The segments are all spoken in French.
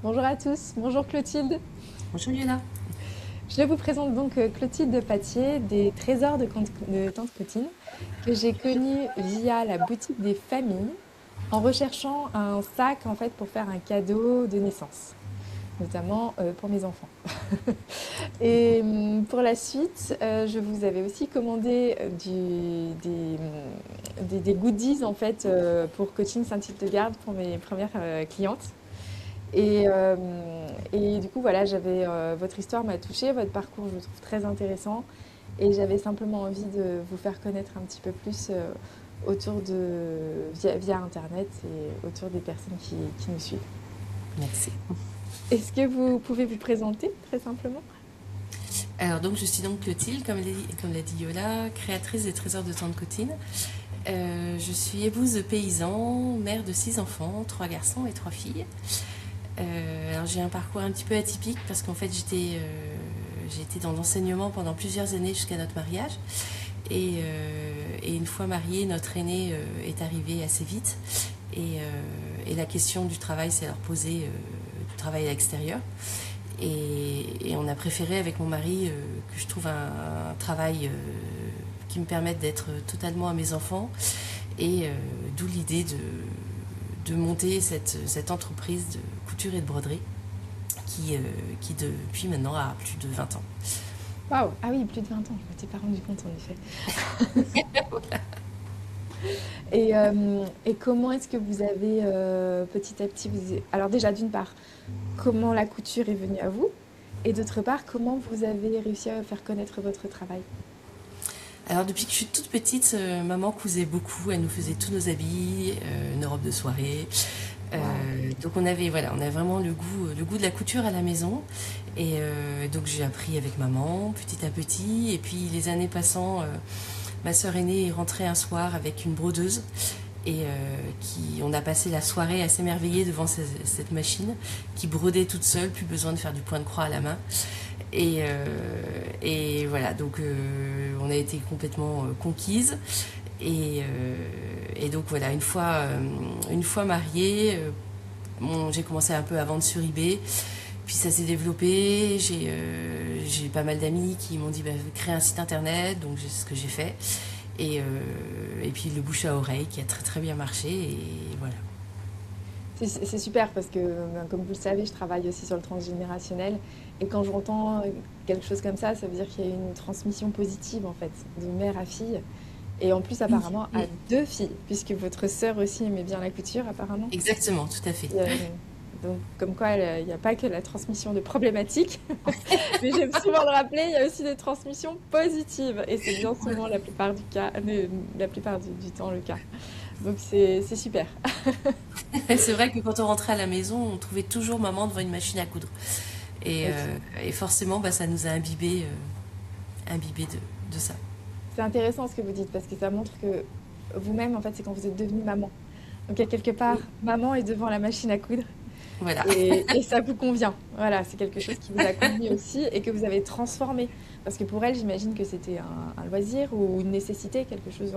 Bonjour à tous, bonjour Clotilde. Bonjour Yola. Je vous présente donc Clotilde Patier des Trésors de Tante Cotine que j'ai connu via la boutique des familles en recherchant un sac en fait pour faire un cadeau de naissance, notamment pour mes enfants. Et pour la suite, je vous avais aussi commandé des goodies en fait pour Coaching Saint-Hildegarde pour mes premières clientes. Et du coup, voilà, votre histoire m'a touchée, votre parcours, je le trouve très intéressant. Et j'avais simplement envie de vous faire connaître un petit peu plus via Internet et autour des personnes qui nous suivent. Merci. Est-ce que vous pouvez vous présenter très simplement? Alors donc je suis donc Clotilde, comme l'a dit Yola, créatrice des Trésors de Tante Cotine. Je suis épouse de paysan, mère de 6 enfants, 3 garçons et 3 filles. Alors j'ai un parcours un petit peu atypique parce qu'en fait j'ai été dans l'enseignement pendant plusieurs années jusqu'à notre mariage. Et une fois mariée, notre aîné est arrivé assez vite. Et la question du travail s'est alors posée, du travail à l'extérieur. Et on a préféré avec mon mari que je trouve un travail qui me permette d'être totalement à mes enfants. Et d'où l'idée de monter cette entreprise de couture et de broderie qui depuis maintenant a plus de 20 ans. Waouh! Ah oui, plus de 20 ans, je ne m'étais pas rendu compte en effet. Et comment est-ce que vous avez petit à petit, alors déjà d'une part, comment la couture est venue à vous? Et d'autre part, comment vous avez réussi à faire connaître votre travail? Alors depuis que je suis toute petite, maman cousait beaucoup, elle nous faisait tous nos habits, nos robes de soirée. Waouh! Donc on a vraiment le goût de la couture à la maison. Et donc j'ai appris avec maman petit à petit. Et puis les années passant, ma sœur aînée est rentrée un soir avec une brodeuse. Et on a passé la soirée à s'émerveiller devant cette machine qui brodait toute seule, plus besoin de faire du point de croix à la main. Et voilà, donc on a été complètement conquise. Et donc voilà, une fois mariée, j'ai commencé un peu à vendre sur eBay. Puis ça s'est développé. J'ai pas mal d'amis qui m'ont dit bah, crée un site internet, donc c'est ce que j'ai fait. Et puis le bouche à oreille qui a très très bien marché. Et voilà. C'est super parce que, ben, comme vous le savez, je travaille aussi sur le transgénérationnel. Et quand j'entends quelque chose comme ça veut dire qu'il y a une transmission positive, en fait, de mère à fille. Et en plus, apparemment, à deux filles, puisque votre sœur aussi aimait bien la couture, apparemment. Exactement, tout à fait. Euh, donc, comme quoi, il n'y a pas que la transmission de problématiques, mais j'aime souvent le rappeler, il y a aussi des transmissions positives. Et c'est bien souvent la plupart du cas, la plupart du temps le cas. Donc, c'est super. C'est vrai que quand on rentrait à la maison, on trouvait toujours maman devant une machine à coudre. Et forcément, bah, ça nous a imbibé de ça. C'est intéressant ce que vous dites parce que ça montre que vous-même, en fait, c'est quand vous êtes devenue maman. Donc, il y a quelque part, maman est devant la machine à coudre Voilà. et ça vous convient. Voilà, c'est quelque chose qui vous a convenu aussi et que vous avez transformé. Parce que pour elle, j'imagine que c'était un loisir ou une nécessité, quelque chose,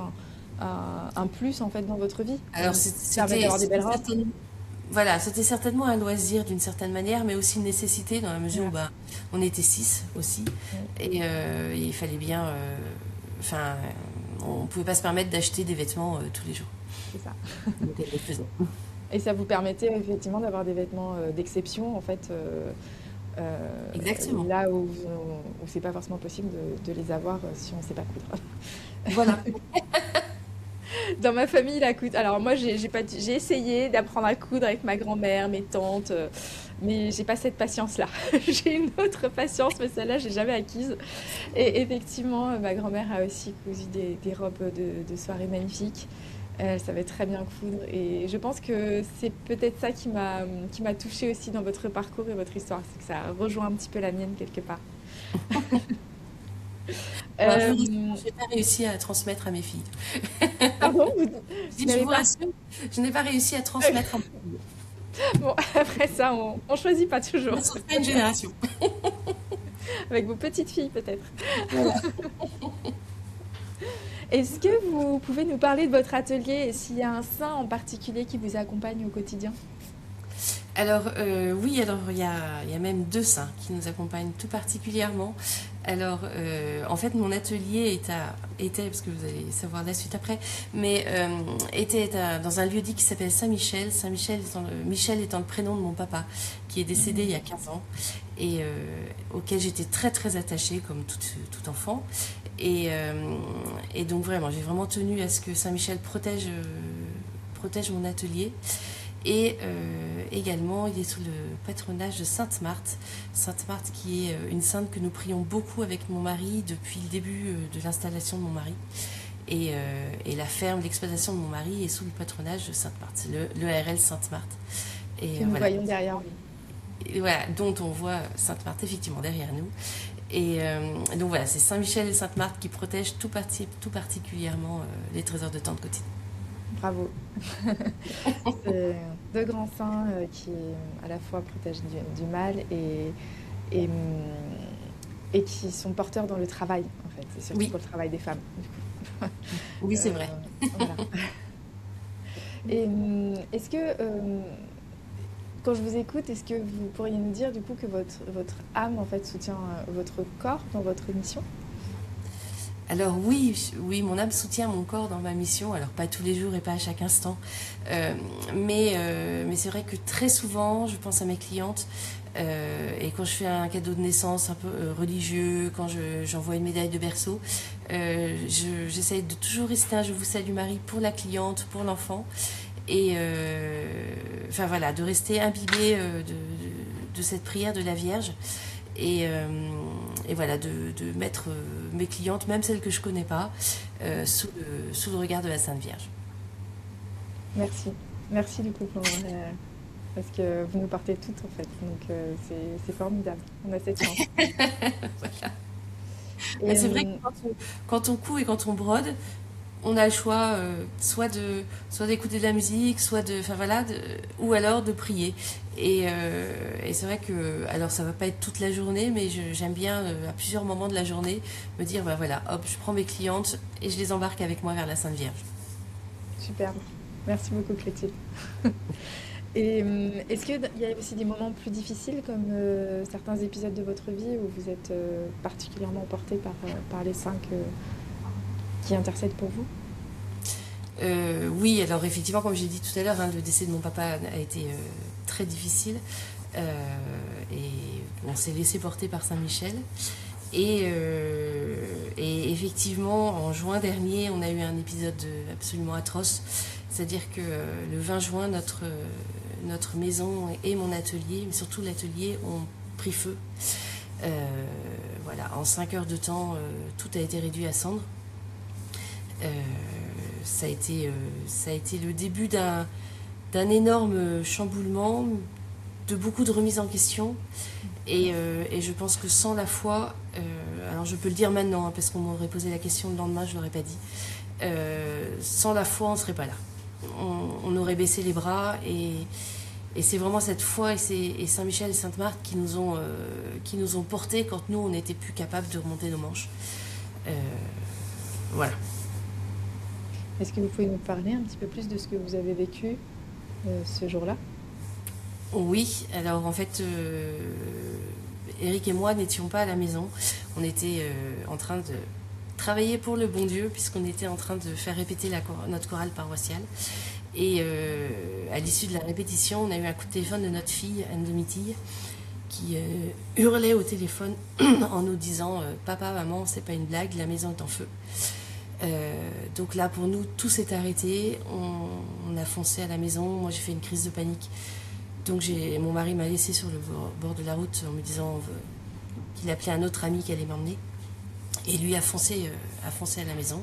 un plus en fait dans votre vie. Alors Permettre d'avoir des belles robes. voilà, c'était certainement un loisir d'une certaine manière, mais aussi une nécessité dans la mesure où Voilà. bah, on était 6 aussi. Mm, Et il fallait bien. Enfin, on pouvait pas se permettre d'acheter des vêtements tous les jours. c'est ça. Donc elle les faisait. Et ça vous permettait effectivement d'avoir des vêtements d'exception en fait. Exactement. Là où c'est pas forcément possible de les avoir si on sait pas coudre. Voilà. Dans ma famille, la coudre. Alors moi, j'ai essayé d'apprendre à coudre avec ma grand-mère, mes tantes, mais j'ai pas cette patience-là. J'ai une autre patience, mais celle-là, j'ai jamais acquise. Et effectivement, ma grand-mère a aussi cousu des robes de soirée magnifiques. Elle savait très bien coudre, et je pense que c'est peut-être ça qui m'a touchée aussi dans votre parcours et votre histoire, c'est que ça rejoint un petit peu la mienne quelque part. Euh, Je n'ai pas réussi à transmettre à mes filles. Pardon, Je dis, je n'avez vous pas. rassure, je n'ai pas réussi à transmettre à mes filles. Bon, après ça, on choisit pas On toujours. ne sauve pas une génération. Avec vos petites filles, peut-être. Voilà. Est-ce que vous pouvez nous parler de votre atelier et s'il y a un saint en particulier qui vous accompagne au quotidien? Alors, oui, alors il y a même deux saints qui nous accompagnent tout particulièrement. Alors, en fait, mon atelier était, parce que vous allez savoir la suite après, mais dans un lieu-dit qui s'appelle Saint-Michel. Michel étant le prénom de mon papa, qui est décédé il y a 15 ans, et auquel j'étais très très attachée, comme tout enfant. Et donc, vraiment, j'ai vraiment tenu à ce que Saint-Michel protège mon atelier. Et également, il est sous le patronage de Sainte Marthe. Sainte Marthe qui est une sainte que nous prions beaucoup avec mon mari depuis le début de l'installation de mon mari. Et la ferme, l'exploitation de mon mari est sous le patronage de Sainte Marthe, le RL Sainte Marthe. Et Que nous voilà. voyons derrière vous. Et voilà, dont on voit Sainte Marthe effectivement derrière nous. Et donc voilà, c'est Saint-Michel et Sainte Marthe qui protègent tout particulièrement les trésors de Tante Cotine. Bravo. C'est deux grands saints qui à la fois protègent du mal et, et qui sont porteurs dans le travail, en fait, et surtout Oui, pour le travail des femmes. Du coup. oui, c'est vrai. Voilà. Et est-ce que, quand je vous écoute, est-ce que vous pourriez nous dire du coup que votre âme en fait soutient votre corps dans votre mission? Alors oui, oui, mon âme soutient mon corps dans ma mission. Alors pas tous les jours et pas à chaque instant, mais c'est vrai que très souvent, je pense à mes clientes et quand je fais un cadeau de naissance un peu religieux, quand j'envoie une médaille de berceau, j'essaye de toujours réciter un Je vous salue Marie pour la cliente, pour l'enfant, et enfin voilà, de rester imbibée de cette prière de la Vierge. Et, euh, et voilà, de mettre mes clientes, même celles que je connais pas, sous le regard de la Sainte Vierge. Merci. Merci du coup parce que vous nous portez toutes en fait. Donc c'est formidable. On a cette chance. Voilà. Mais Et c'est vrai que quand on coud et quand on brode, on a le choix soit d'écouter de la musique, enfin voilà, ou alors de prier. Et c'est vrai que, alors ça va pas être toute la journée, mais j'aime bien à plusieurs moments de la journée me dire, bah voilà, hop, je prends mes clientes et je les embarque avec moi vers la Sainte Vierge. superbe. Merci beaucoup Clotilde. Et est-ce qu'il y a aussi des moments plus difficiles comme certains épisodes de votre vie où vous êtes particulièrement porté par les saints qui intercèdent pour vous? Oui, alors effectivement, comme j'ai dit tout à l'heure, hein, le décès de mon papa a été très difficile. Et on s'est laissé porter par Saint-Michel. Et effectivement, en juin dernier, on a eu un épisode absolument atroce. C'est-à-dire que le 20 juin, notre maison et mon atelier, mais surtout l'atelier, ont pris feu. Voilà, en 5 heures de temps, tout a été réduit à cendres. Euh, ça a été le début d'un énorme chamboulement, de beaucoup de remises en question. Et je pense que sans la foi, alors je peux le dire maintenant, hein, parce qu'on m'aurait posé la question le lendemain, je ne l'aurais pas dit. Sans la foi, on ne serait pas là. On aurait baissé les bras. Et c'est vraiment cette foi et Saint-Michel et Sainte-Marthe qui nous ont portés quand nous, on n'était plus capables de remonter nos manches. Euh, voilà. Est-ce que vous pouvez nous parler un petit peu plus de ce que vous avez vécu ce jour-là? Oui, alors en fait, Eric et moi n'étions pas à la maison. On était en train de travailler pour le bon Dieu, puisqu'on était en train de faire répéter notre chorale paroissiale. Et à l'issue de la répétition, on a eu un coup de téléphone de notre fille, Anne Domitille, qui hurlait au téléphone en nous disant Papa, maman, c'est pas une blague, la maison est en feu. Donc là, pour nous, tout s'est arrêté. On a foncé à la maison. Moi, j'ai fait une crise de panique. Donc mon mari m'a laissé sur le bord de la route en me disant qu'il appelait un autre ami qui allait m'emmener. Et lui a foncé à la maison.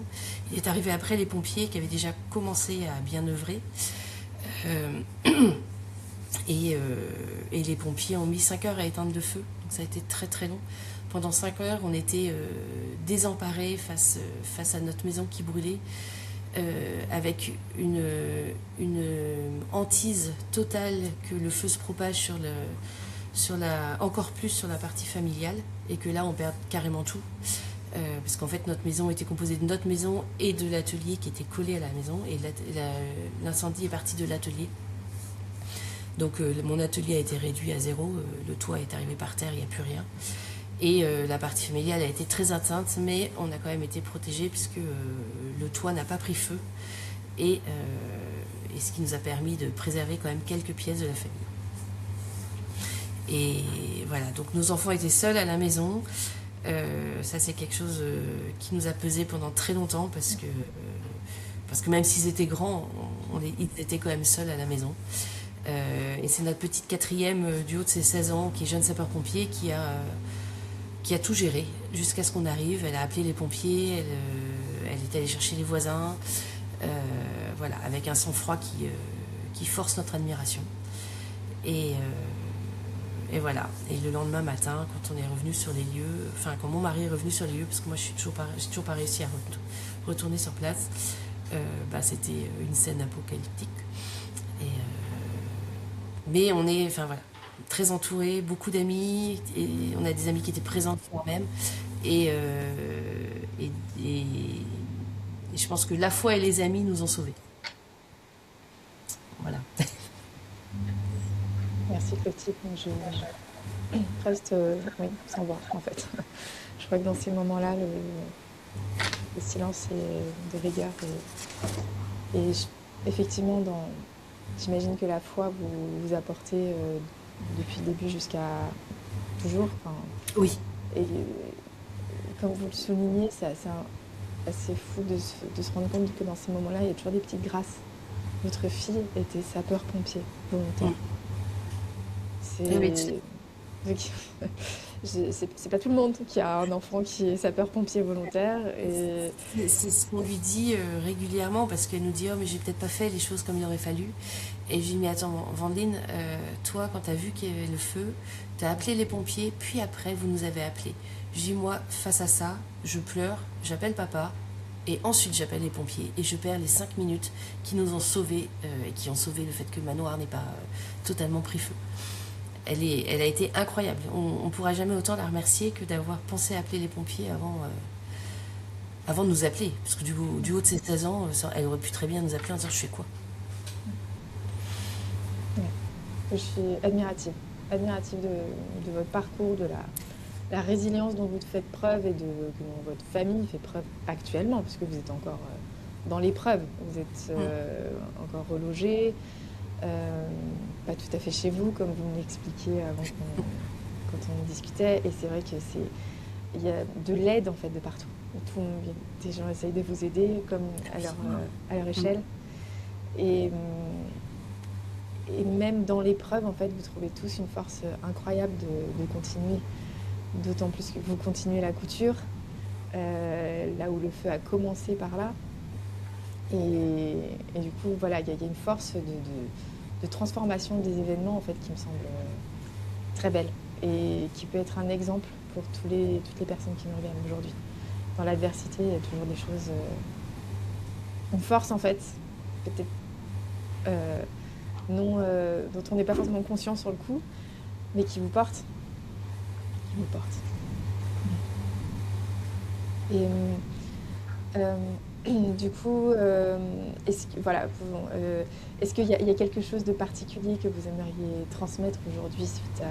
Il est arrivé après les pompiers qui avaient déjà commencé à bien œuvrer. Et les pompiers ont mis 5 heures à éteindre le feu. Donc ça a été très très long. Pendant 5 heures, on était désemparés face à notre maison qui brûlait, avec une hantise totale que le feu se propage encore plus sur la partie familiale, et que là, on perd carrément tout. Parce qu'en fait, notre maison était composée de notre maison et de l'atelier qui était collé à la maison, et l'incendie est parti de l'atelier. Donc mon atelier a été réduit à zéro, le toit est arrivé par terre, il n'y a plus rien. Et la partie familiale a été très atteinte, mais on a quand même été protégés puisque le toit n'a pas pris feu. Et ce qui nous a permis de préserver quand même quelques pièces de la famille. Et voilà, donc nos enfants étaient seuls à la maison. Ça, c'est quelque chose qui nous a pesé pendant très longtemps parce que même s'ils étaient grands, ils étaient quand même seuls à la maison. Et c'est notre petite quatrième du haut de ses 16 ans, qui est jeune sapeur-pompier, qui a tout géré jusqu'à ce qu'on arrive. Elle a appelé les pompiers, elle est allée chercher les voisins, voilà, avec un sang-froid qui force notre admiration. Et voilà. Et le lendemain matin, quand on est revenu sur les lieux, enfin quand mon mari est revenu sur les lieux, parce que moi j'ai toujours pas réussi à retourner sur place, c'était une scène apocalyptique. Mais on est, enfin voilà, très entourés, beaucoup d'amis, et on a des amis qui étaient présents quand même. Et, je pense que la foi et les amis nous ont sauvés. Voilà. Merci Clotilde. Je reste oui, sans voix en fait. Je crois que dans ces moments-là, le silence est de rigueur. Effectivement, j'imagine que la foi vous apportez depuis le début jusqu'à toujours. Enfin, Oui. et comme vous le soulignez, c'est assez fou de se rendre compte que dans ces moments-là, il y a toujours des petites grâces. Votre fille était sapeur-pompier volontaire. C'est pas tout le monde qui a un enfant qui est sapeur-pompier volontaire. Et C'est ce qu'on lui dit régulièrement, parce qu'elle nous dit oh mais j'ai peut-être pas fait les choses comme il aurait fallu. Et je lui dis mais attends Vendeline, toi quand t'as vu qu'il y avait le feu, t'as appelé les pompiers, puis après vous nous avez appelés. Je dis moi face à ça, je pleure, j'appelle papa. Et ensuite j'appelle les pompiers et je perds les 5 minutes qui nous ont sauvés et qui ont sauvé le fait que le manoir n'ait pas totalement pris feu. Elle a été incroyable. On ne pourra jamais autant la remercier que d'avoir pensé à appeler les pompiers avant de nous appeler. Parce que du haut de ses 16 ans, elle aurait pu très bien nous appeler en disant je fais quoi. Ouais. Je suis admirative de votre parcours, de la résilience dont vous faites preuve et dont votre famille fait preuve actuellement, parce que vous êtes encore dans l'épreuve. Vous êtes encore relogé. Pas tout à fait chez vous, comme vous me l'expliquiez avant quand on discutait. Et c'est vrai que il y a de l'aide en fait de partout. Des gens essayent de vous aider comme à leur échelle. Et même dans l'épreuve, en fait, vous trouvez tous une force incroyable de continuer. D'autant plus que vous continuez la couture, là où le feu a commencé par là. Et du coup, voilà, il y a une force de transformation des événements en fait qui me semble très belle et qui peut être un exemple pour toutes les personnes qui nous regardent aujourd'hui. Dans l'adversité, il y a toujours des choses, une force en fait, peut-être non, dont on n'est pas forcément conscient sur le coup, mais qui vous porte. Qui vous porte. Et du coup, est-ce qu'il y a quelque chose de particulier que vous aimeriez transmettre aujourd'hui suite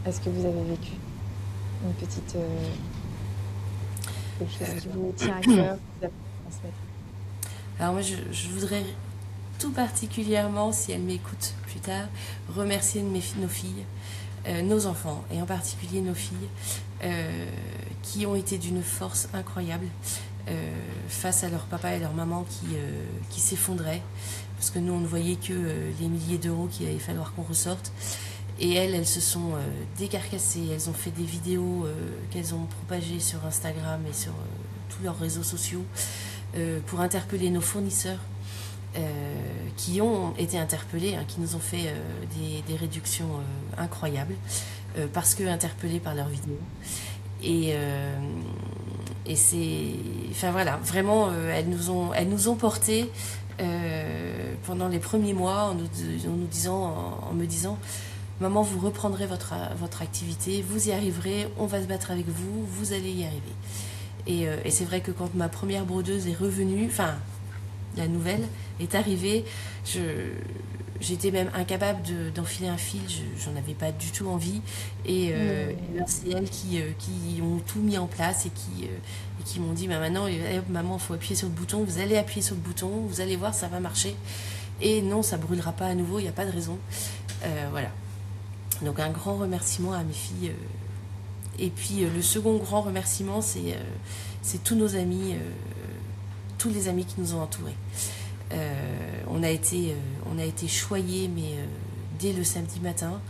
à ce que vous avez vécu? Une petite quelque chose qui vous tient à cœur, que vous avez transmettre. Alors moi je voudrais tout particulièrement, si elles m'écoutent plus tard, remercier nos filles, nos enfants, et en particulier nos filles, qui ont été d'une force incroyable face à leur papa et leur maman qui s'effondraient, parce que nous on ne voyait que les milliers d'euros qu'il allait falloir qu'on ressorte. Et elles se sont décarcassées, elles ont fait des vidéos qu'elles ont propagées sur Instagram et sur tous leurs réseaux sociaux pour interpeller nos fournisseurs qui ont été interpellés, hein, qui nous ont fait des réductions incroyables parce que interpellés par leurs vidéos. Et c'est, enfin voilà, vraiment, elles nous ont portés pendant les premiers mois en me disant maman, vous reprendrez votre activité, vous y arriverez, on va se battre avec vous, vous allez y arriver. Et c'est vrai que quand ma première brodeuse est revenue, enfin, la nouvelle est arrivée, j'étais même incapable d'enfiler un fil, j'en avais pas du tout envie. Et ben, c'est elles qui ont tout mis en place et qui m'ont dit, bah, maintenant, maman, il faut appuyer sur le bouton, vous allez appuyer sur le bouton, vous allez voir, ça va marcher. Et non, ça brûlera pas à nouveau, il n'y a pas de raison. Voilà. Donc un grand remerciement à mes filles. Et puis le second grand remerciement, c'est tous nos amis, tous les amis qui nous ont entourés. On a été choyés, mais dès le samedi matin.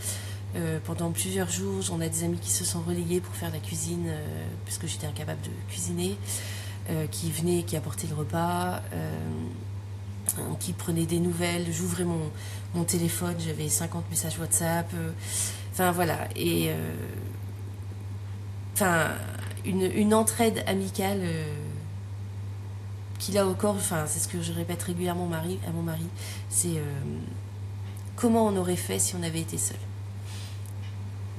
Pendant plusieurs jours, on a des amis qui se sont relayés pour faire la cuisine, parce que j'étais incapable de cuisiner, qui venaient, qui apportaient le repas, qui prenaient des nouvelles. J'ouvrais mon téléphone, j'avais 50 messages WhatsApp. Enfin voilà. Et enfin, une entraide amicale qui là encore, enfin, c'est ce que je répète régulièrement à mon mari, c'est comment on aurait fait si on avait été seul.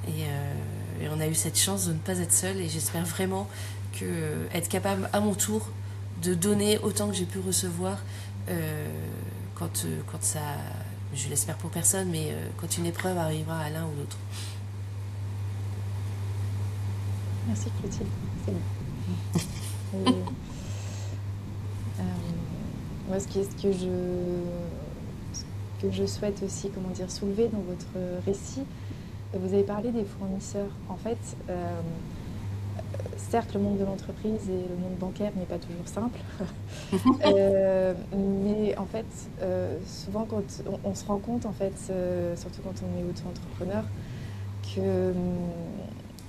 Et on a eu cette chance de ne pas être seul, et j'espère vraiment que être capable à mon tour de donner autant que j'ai pu recevoir quand ça, je l'espère pour personne, mais quand une épreuve arrivera à l'un ou l'autre. Merci Clotilde, c'est bon. Et, moi, ce que je souhaite aussi, comment dire, soulever dans votre récit, vous avez parlé des fournisseurs. En fait, certes, le monde de l'entreprise et le monde bancaire n'est pas toujours simple, mais en fait, souvent quand on se rend compte, en fait, surtout quand on est auto-entrepreneur, que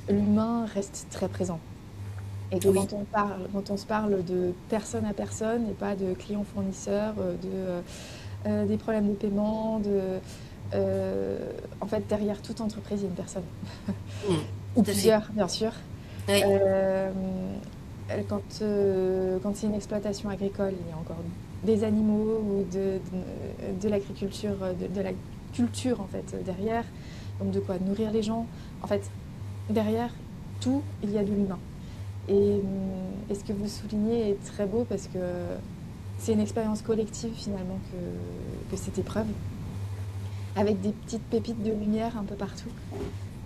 l'humain reste très présent. Et que Oui, quand on se parle de personne à personne et pas de client-fournisseur, des problèmes de paiement, en fait, derrière toute entreprise, il y a une personne. Ou tout à fait. plusieurs, bien sûr. Oui, Euh, quand c'est une exploitation agricole, il y a encore des animaux ou de l'agriculture, de la culture, en fait, derrière. Donc, de quoi nourrir les gens. En fait, derrière tout, il y a de l'humain. Et ce que vous soulignez est très beau parce que c'est une expérience collective finalement que cette épreuve, avec des petites pépites de lumière un peu partout,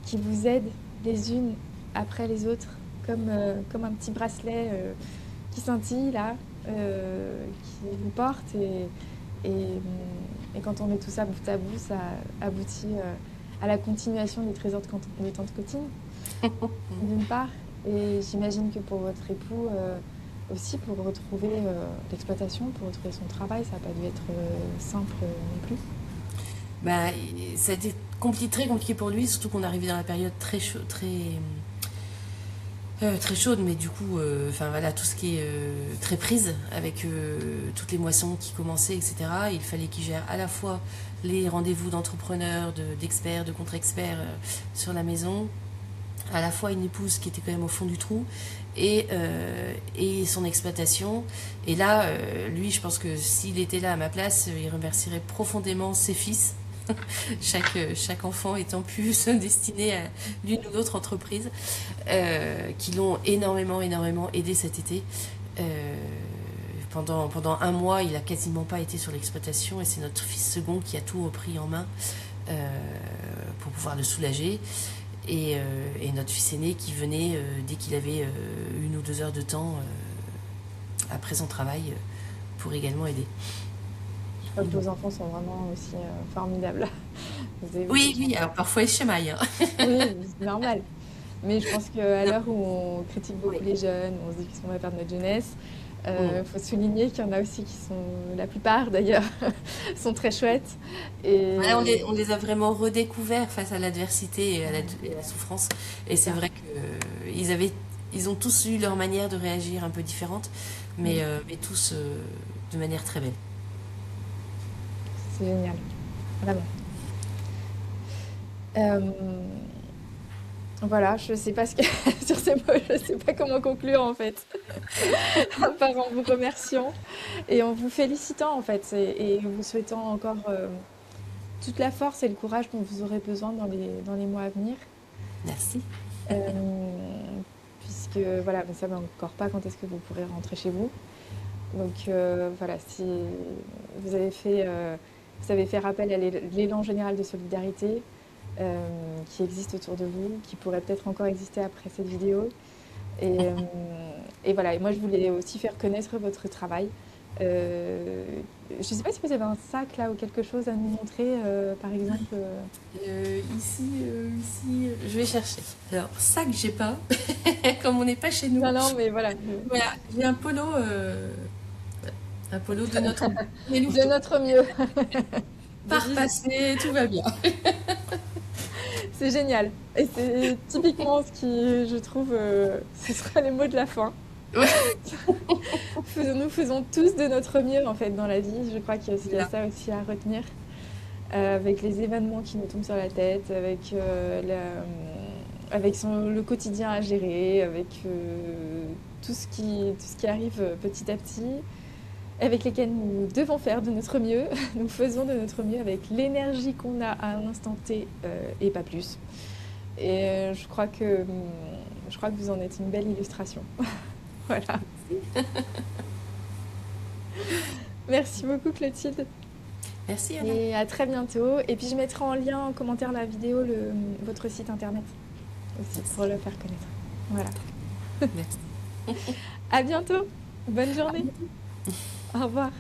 qui vous aident les unes après les autres, comme un petit bracelet qui scintille là, qui vous porte. Et quand on met tout ça bout à bout, ça aboutit à la continuation des trésors de Tante Cotine, d'une part. Et j'imagine que pour votre époux aussi, pour retrouver l'exploitation, pour retrouver son travail, ça n'a pas dû être simple non plus. bah, ça a été très compliqué pour lui, surtout qu'on arrivait dans la période très chaude, mais du coup, enfin voilà, tout ce qui est très prise avec toutes les moissons qui commençaient, etc. Il fallait qu'il gère à la fois les rendez-vous d'entrepreneurs, d'experts, de contre-experts sur la maison, à la fois une épouse qui était quand même au fond du trou et son exploitation. Et là, lui, je pense que s'il était là à ma place, il remercierait profondément ses fils. Chaque enfant étant plus destiné à l'une ou l'autre entreprise, qui l'ont énormément aidé cet été. Euh, pendant un mois, il a quasiment pas été sur l'exploitation, et c'est notre fils second qui a tout repris en main pour pouvoir le soulager. Et notre fils aîné qui venait dès qu'il avait 1 ou 2 heures de temps après son travail pour également aider. Je crois que vos enfants sont vraiment aussi formidables. Vous avez Oui, oui, alors parfois ils chamaillent, hein. Oui, c'est normal. Mais je pense qu'à l'heure où on critique Oui. beaucoup les jeunes, on se dit qu'ils sont la perdre notre jeunesse, Mm. faut souligner qu'il y en a aussi qui sont, la plupart d'ailleurs, sont très chouettes. Ouais, Et on les a vraiment redécouverts face à l'adversité et à la souffrance. Et c'est c'est ça. vrai que ils ont tous eu leur manière de réagir un peu différente, Mm. mais tous de manière très belle. C'est génial, vraiment. Euh, voilà, je sais pas ce que... sur ces mots, je sais pas comment conclure en fait, à part en vous remerciant et en vous félicitant en fait, et vous souhaitant encore toute la force et le courage dont vous aurez besoin dans les mois à venir. Merci. Euh, puisque voilà, vous ne savez encore pas quand est-ce que vous pourrez rentrer chez vous. Donc voilà, si vous avez fait rappel à l'élan général de solidarité qui existe autour de vous, qui pourrait peut-être encore exister après cette vidéo. Et, euh, et voilà, et moi je voulais aussi faire connaître votre travail. Euh, je ne sais pas si vous avez un sac là ou quelque chose à nous montrer, par exemple. Ici, je vais chercher. Alors, sac, j'ai pas, comme on n'est pas chez nous. Non, non, mais voilà, Voilà, j'ai un polo de notre les de louveteaux. notre mieux. De Par passé, tout va bien. C'est génial. Et c'est typiquement ce qui, je trouve, ce sera les mots de la fin. Ouais, Nous faisons tous de notre mieux en fait dans la vie. Je crois qu'il y a là, ça aussi à retenir. Avec les événements qui nous tombent sur la tête, avec le quotidien à gérer, avec tout ce qui arrive petit à petit, avec lesquels nous devons faire de notre mieux. Nous faisons de notre mieux avec l'énergie qu'on a à un instant T et pas plus. Et je crois que vous en êtes une belle illustration. Voilà. Merci beaucoup Clotilde. merci Anna. Et à très bientôt. Et puis je mettrai en lien en commentaire la vidéo votre site internet aussi Merci. pour le faire connaître. Voilà. Merci. À bientôt. Bonne journée. Au revoir.